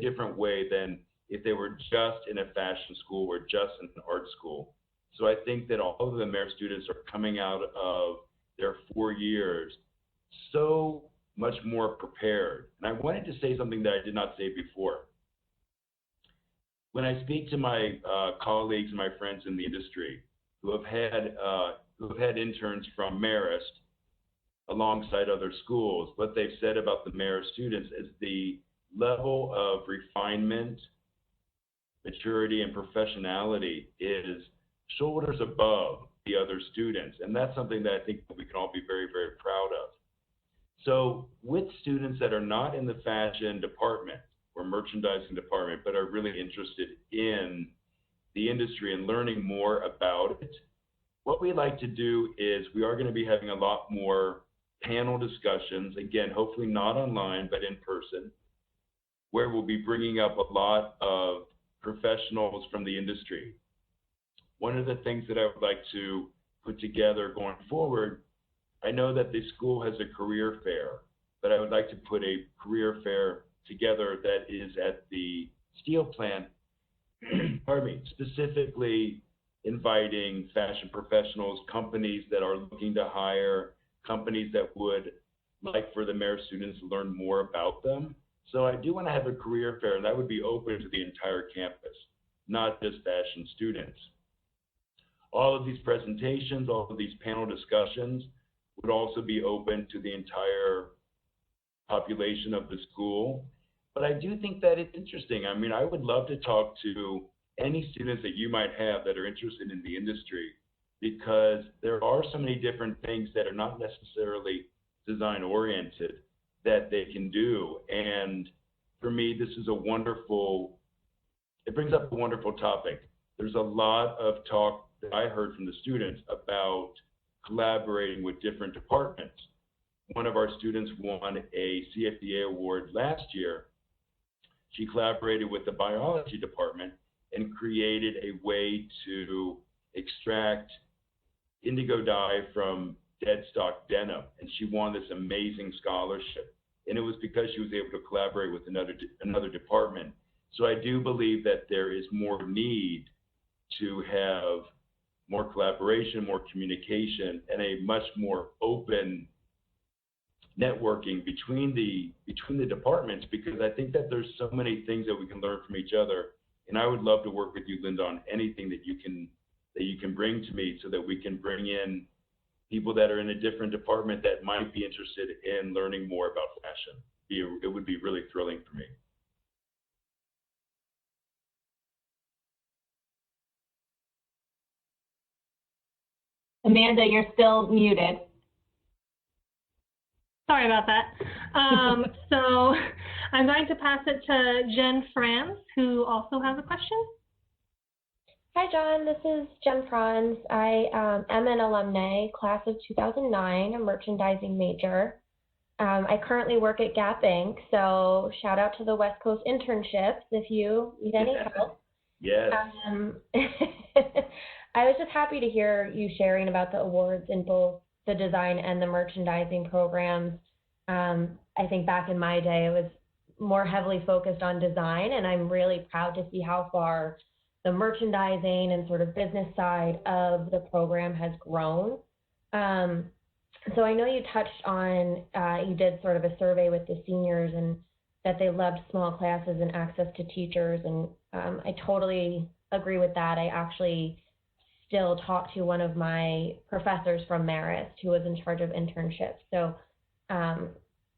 different way than if they were just in a fashion school or just in an art school. So I think that all of the Marist students are coming out of their 4 years so much more prepared. And I wanted to say something that I did not say before. when I speak to my colleagues and my friends in the industry who have had interns from Marist alongside other schools, what they've said about the Marist students is the level of refinement, maturity, and professionality is shoulders above the other students. And that's something that I think we can all be very, very proud of. So with students that are not in the fashion department or merchandising department, but are really interested in the industry and learning more about it, what we like to do is we are going to be having a lot more panel discussions, again, hopefully not online, but in person, where we'll be bringing up a lot of professionals from the industry. One of the things that I would like to put together going forward, I know that the school has a career fair, but I would like to put a career fair together that is at the steel plant, pardon me, specifically inviting fashion professionals, companies that are looking to hire, companies that would like for the Marist students to learn more about them. So I do want to have a career fair, and that would be open to the entire campus, not just fashion students. All of these presentations, all of these panel discussions would also be open to the entire population of the school. But I do think that it's interesting. I mean, I would love to talk to any students that you might have that are interested in the industry, because there are so many different things that are not necessarily design oriented that they can do. And for me, this is a wonderful, it brings up a wonderful topic. There's a lot of talk that I heard from the students about collaborating with different departments. One of our students won a CFDA award last year. She collaborated with the biology department and created a way to extract indigo dye from dead stock denim, and she won this amazing scholarship. And it was because she was able to collaborate with another department. So I do believe that there is more need to have more collaboration, more communication, and a much more open networking between the departments, because I think that there's so many things that we can learn from each other. And I would love to work with you, Linda, on anything that you can bring to me, so that we can bring in people that are in a different department that might be interested in learning more about fashion. It would be really thrilling for me. Amanda, you're still muted. Sorry about that. So I'm going to pass it to Jen Franz, who also has a question. Hi, John. This is Jen Franz. I am an alumni, class of 2009, a merchandising major. I currently work at Gap Inc., so shout out to the West Coast Internships if you need any help. Yes. I was just happy to hear you sharing about the awards in both the design and the merchandising programs. I think back in my day, it was more heavily focused on design, and I'm really proud to see how far the merchandising and sort of business side of the program has grown. So I know you touched on, you did sort of a survey with the seniors and that they loved small classes and access to teachers, and I totally agree with that. I actually still talk to one of my professors from Marist who was in charge of internships. So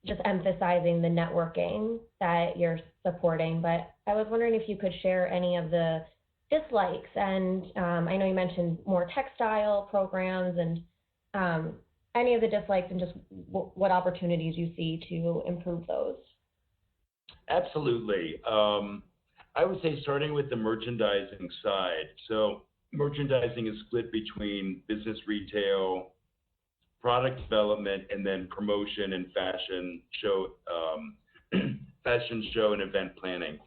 just emphasizing the networking that you're supporting, but I was wondering if you could share any of the dislikes, and I know you mentioned more textile programs, and any of the dislikes and just what opportunities you see to improve those. Absolutely. I would say starting with the merchandising side. So merchandising is split between business retail, product development, and then promotion and fashion show and event planning.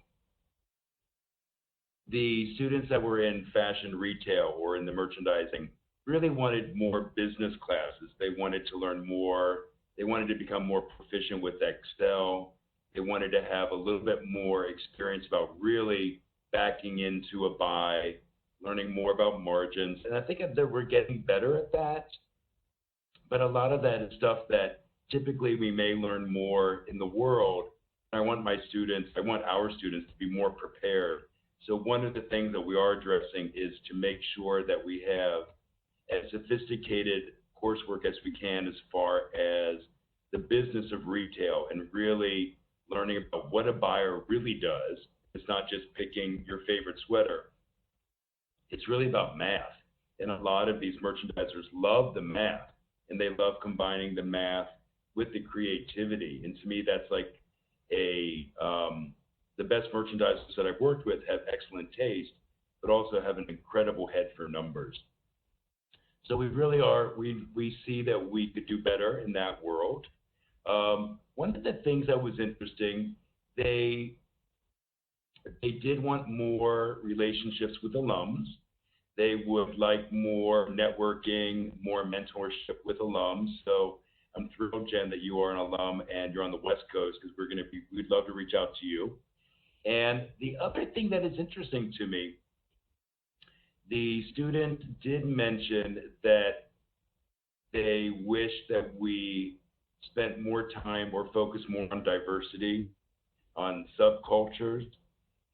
The students that were in fashion retail or in the merchandising really wanted more business classes. They wanted to learn more. They wanted to become more proficient with Excel. They wanted to have a little bit more experience about really backing into a buy, learning more about margins. And I think that we're getting better at that. But a lot of that is stuff that typically we may learn more in the world. I want our students to be more prepared So one of the things that we are addressing is to make sure that we have as sophisticated coursework as we can as far as the business of retail and really learning about what a buyer really does. It's not just picking your favorite sweater. It's really about math. And a lot of these merchandisers love the math, and they love combining the math with the creativity. And to me, that's like the best merchandisers that I've worked with have excellent taste, but also have an incredible head for numbers. So we really are, we see that we could do better in that world. One of the things that was interesting, they did want more relationships with alums. They would like more networking, more mentorship with alums. So I'm thrilled, Jen, that you are an alum and you're on the West Coast, because we'd love to reach out to you. And the other thing that is interesting to me, the student did mention that they wish that we spent more time or focused more on diversity, on subcultures,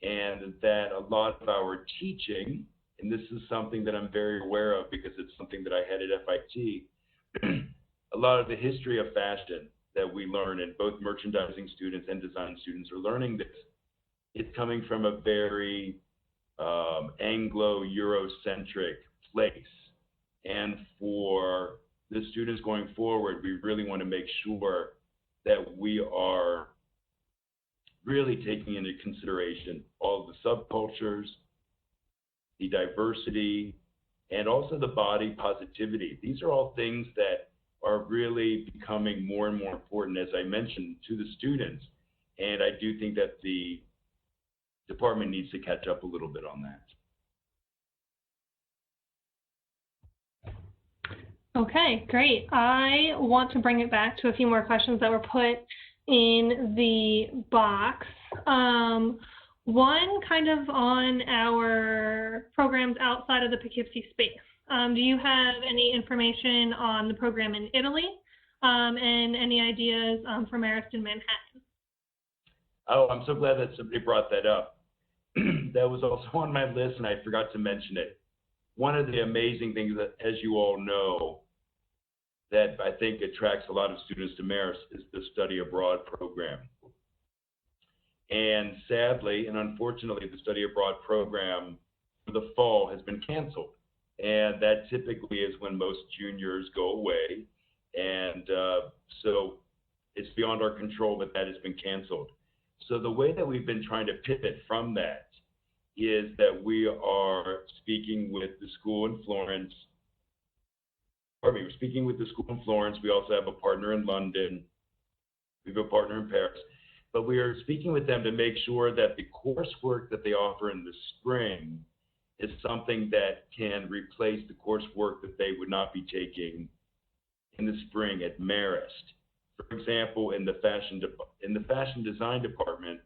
and that a lot of our teaching, and this is something that I'm very aware of because it's something that I had at FIT, a lot of the history of fashion that we learn, and both merchandising students and design students are learning this, it's coming from a very Anglo-Eurocentric place. And for the students going forward, we really want to make sure that we are really taking into consideration all of the subcultures, the diversity, and also the body positivity. These are all things that are really becoming more and more important, as I mentioned, to the students. And I do think that the department needs to catch up a little bit on that. Okay, great. I want to bring it back to a few more questions that were put in the box. One kind of on our programs outside of the Poughkeepsie space. Do you have any information on the program in Italy and any ideas for Marist in Manhattan? Oh, I'm so glad that somebody brought that up. That was also on my list, and I forgot to mention it. One of the amazing things that, as you all know, that I think attracts a lot of students to Marist is the study abroad program. And sadly, and unfortunately, the study abroad program for the fall has been canceled. And that typically is when most juniors go away. And so it's beyond our control, but that has been canceled. So the way that we've been trying to pivot from that is that we are speaking with the school in Florence. We're speaking with the school in Florence. We also have a partner in London. We have a partner in Paris. But we are speaking with them to make sure that the coursework that they offer in the spring is something that can replace the coursework that they would not be taking in the spring at Marist. For example, in the fashion design department,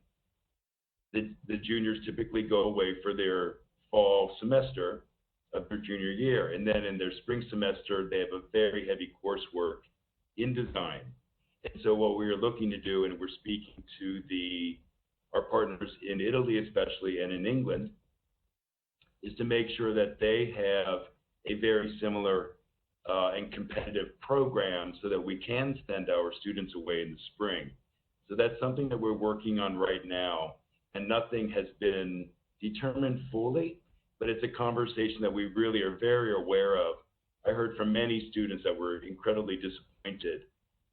the juniors typically go away for their fall semester of their junior year. And then in their spring semester, they have a very heavy coursework in design. And so what we are looking to do, and we're speaking to our partners in Italy especially and in England, is to make sure that they have a very similar and competitive program so that we can send our students away in the spring. So that's something that we're working on right now, and nothing has been determined fully, but it's a conversation that we really are very aware of. I heard from many students that were incredibly disappointed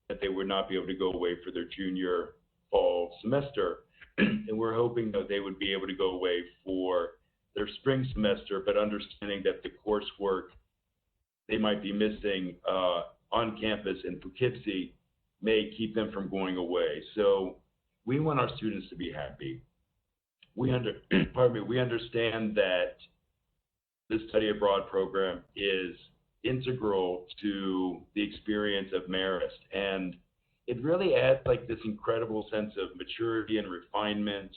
that they would not be able to go away for their junior fall semester, and we're hoping that they would be able to go away for their spring semester, but understanding that the coursework they might be missing on campus in Poughkeepsie may keep them from going away. So we want our students to be happy. We understand that the study abroad program is integral to the experience of Marist, and it really adds like this incredible sense of maturity and refinement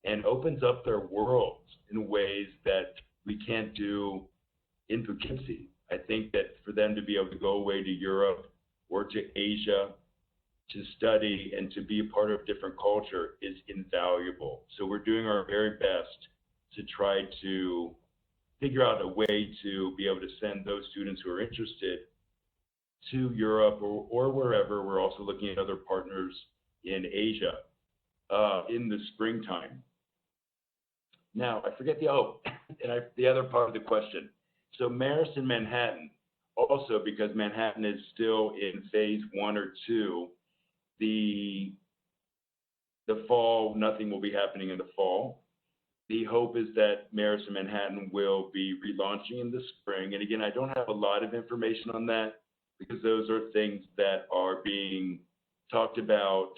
and opens up their worlds in ways that we can't do in Poughkeepsie. I think that for them to be able to go away to Europe or to Asia to study and to be a part of different culture is invaluable. So we're doing our very best to try to figure out a way to be able to send those students who are interested to Europe or wherever. We're also looking at other partners in Asia in the springtime. Now, I forget the other part of the question. So Marist and Manhattan, also because Manhattan is still in phase 1 or 2, the fall, nothing will be happening in the fall. The hope is that Marist and Manhattan will be relaunching in the spring. And again, I don't have a lot of information on that because those are things that are being talked about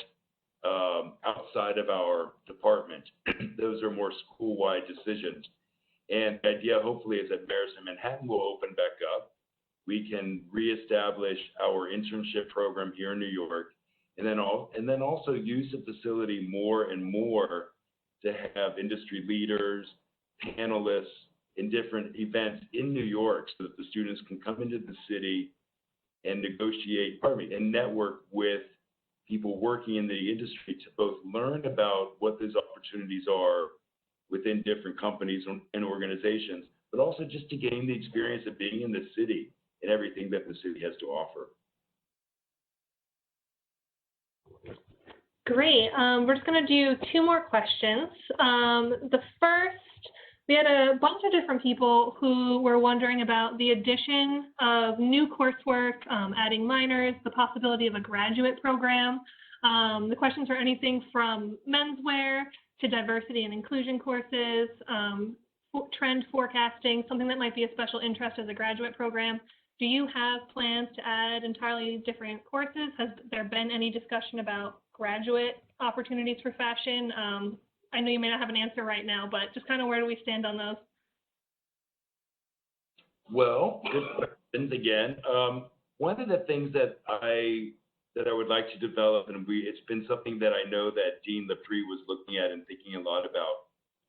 outside of our department. Those are more school-wide decisions. And the idea, hopefully, is that Marist and Manhattan will open back up. We can reestablish our internship program here in New York, and then also use the facility more and more to have industry leaders, panelists in different events in New York, so that the students can come into the city and and network with people working in the industry to both learn about what those opportunities are within different companies and organizations, but also just to gain the experience of being in the city and everything that the city has to offer. Great. We're just going to do 2 more questions. The first, we had a bunch of different people who were wondering about the addition of new coursework, adding minors, the possibility of a graduate program. The questions are anything from menswear to diversity and inclusion courses, trend forecasting, something that might be a special interest as a graduate program. Do you have plans to add entirely different courses? Has there been any discussion about graduate opportunities for fashion? I know you may not have an answer right now, but just kind of where do we stand on those? Well, good questions again. One of the things that I would like to develop, and it's been something that I know that Dean Lepre was looking at and thinking a lot about,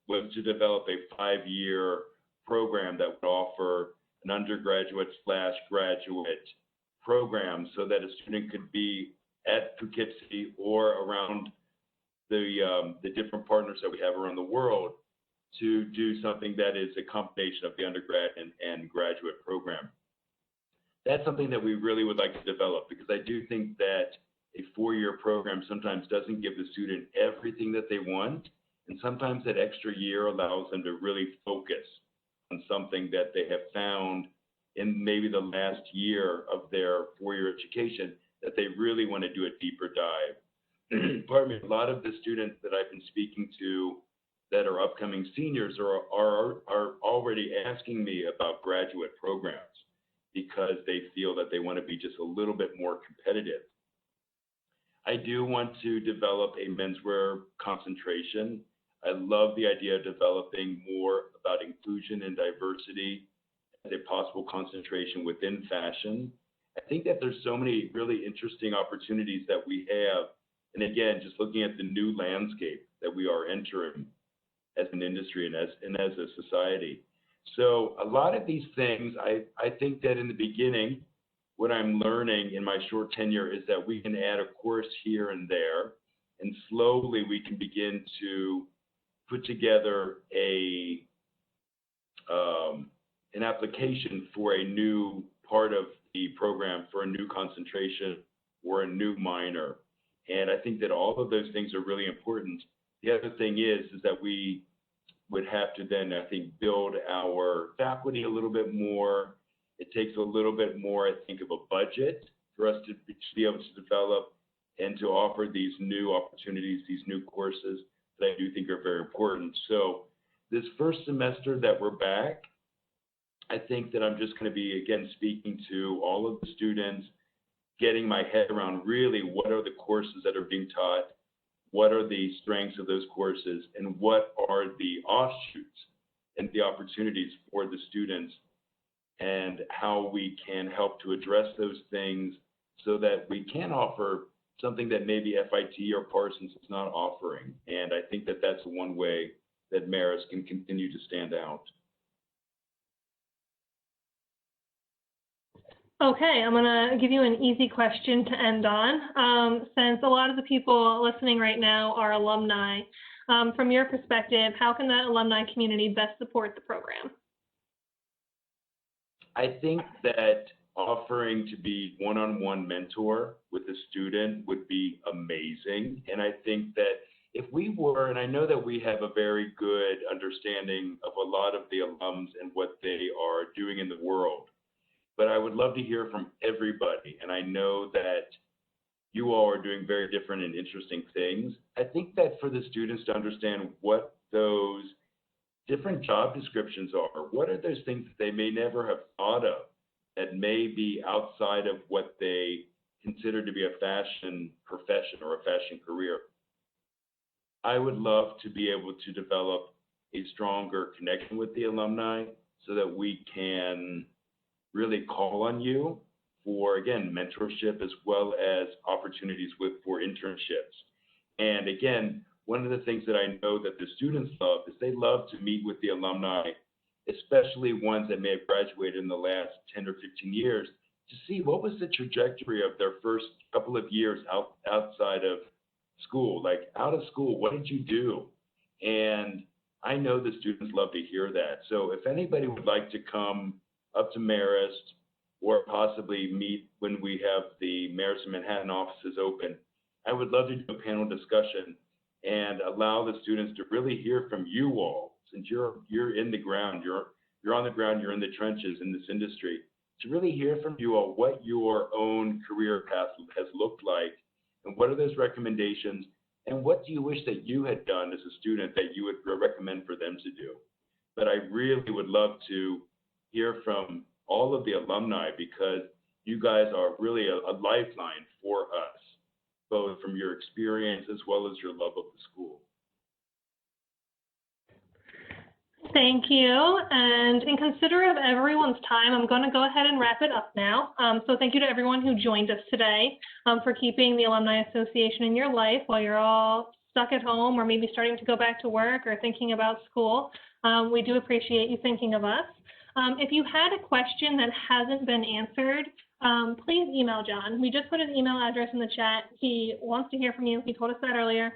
was to develop a 5-year program that would offer an undergraduate/graduate program so that a student could be at Poughkeepsie or around the different partners that we have around the world to do something that is a combination of the undergrad and graduate program. That's something that we really would like to develop, because I do think that a 4-year program sometimes doesn't give the student everything that they want, and sometimes that extra year allows them to really focus on something that they have found in maybe the last year of their 4-year education that they really want to do a deeper dive. Pardon me, a lot of the students that I've been speaking to that are upcoming seniors are already asking me about graduate programs because they feel that they want to be just a little bit more competitive. I do want to develop a menswear concentration. I love the idea of developing more about inclusion and diversity as a possible concentration within fashion. I think that there's so many really interesting opportunities that we have. And again, just looking at the new landscape that we are entering as an industry and as a society. So a lot of these things, I think that in the beginning, what I'm learning in my short tenure is that we can add a course here and there, and slowly we can begin to put together an application for a new part of the program, for a new concentration or a new minor. And I think that all of those things are really important. The other thing is that we would have to then, I think, build our faculty a little bit more. It takes a little bit more, I think, of a budget for us to be able to develop and to offer these new opportunities, these new courses that I do think are very important. So this first semester that we're back, I think that I'm just going to be, again, speaking to all of the students, getting my head around really what are the courses that are being taught, what are the strengths of those courses, and what are the offshoots and the opportunities for the students, and how we can help to address those things so that we can offer something that maybe FIT or Parsons is not offering. And I think that that's one way that Marist can continue to stand out. Okay, I'm going to give you an easy question to end on. Since a lot of the people listening right now are alumni, From your perspective, how can the alumni community best support the program? I think that offering to be one-on-one mentor with a student would be amazing. And I think that if we were, and I know that we have a very good understanding of a lot of the alums and what they are doing in the world, but I would love to hear from everybody. And I know that you all are doing very different and interesting things. I think that for the students to understand what those different job descriptions are, what are those things that they may never have thought of that may be outside of what they consider to be a fashion profession or a fashion career. I would love to be able to develop a stronger connection with the alumni so that we can really call on you for, again, mentorship as well as opportunities for internships. And again, one of the things that I know that the students love is they love to meet with the alumni, especially ones that may have graduated in the last 10 or 15 years, to see what was the trajectory of their first couple of years outside of school. Like, out of school, what did you do? And I know the students love to hear that. So if anybody would like to come up to Marist or possibly meet when we have the Marist and Manhattan offices open, I would love to do a panel discussion and allow the students to really hear from you all, since you're in the ground, you're on the ground, you're in the trenches in this industry, to really hear from you all what your own career path has looked like, and what are those recommendations, and what do you wish that you had done as a student that you would recommend for them to do. But I really would love to hear from all of the alumni, because you guys are really a lifeline for us, both from your experience as well as your love of the school. Thank you. And in consideration of everyone's time, I'm going to go ahead and wrap it up now. So thank you to everyone who joined us today for keeping the Alumni Association in your life while you're all stuck at home or maybe starting to go back to work or thinking about school. We do appreciate you thinking of us. If you had a question that hasn't been answered, please email John. We just put his email address in the chat. He wants to hear from you. He told us that earlier.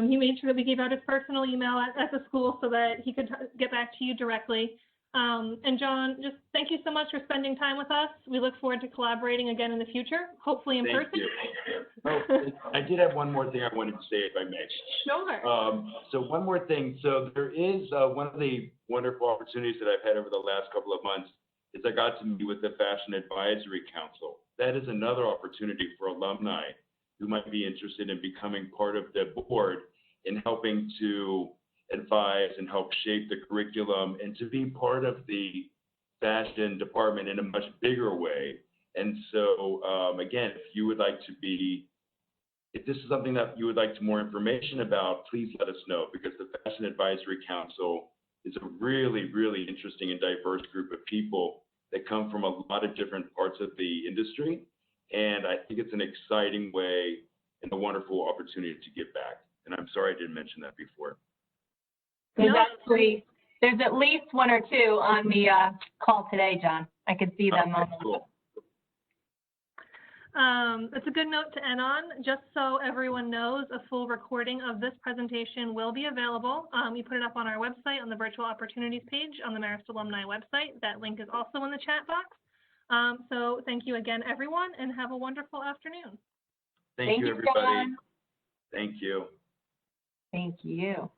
He made sure that we gave out his personal email at the school so that he could get back to you directly. And John, just thank you so much for spending time with us. We look forward to collaborating again in the future, hopefully in person. Thank you. Oh, I did have one more thing I wanted to say, if I may. Sure. So one more thing. So there is one of the wonderful opportunities that I've had over the last couple of months is I got to meet with the Fashion Advisory Council. That is another opportunity for alumni who might be interested in becoming part of the board in helping to advise and help shape the curriculum and to be part of the fashion department in a much bigger way. And so, again, if you would like to be, if this is something that you would like more information about, please let us know, because the Fashion Advisory Council is a really, really interesting and diverse group of people that come from a lot of different parts of the industry. And I think it's an exciting way and a wonderful opportunity to give back. And I'm sorry I didn't mention that before. There's at least one or two on the call today, John. I could see them on the Cool. It's a good note to end on. Just so everyone knows, a full recording of this presentation will be available. We put it up on our website on the Virtual Opportunities page on the Marist Alumni website. That link is also in the chat box. So thank you again, everyone, and have a wonderful afternoon. Thank you, everybody. John. Thank you. Thank you.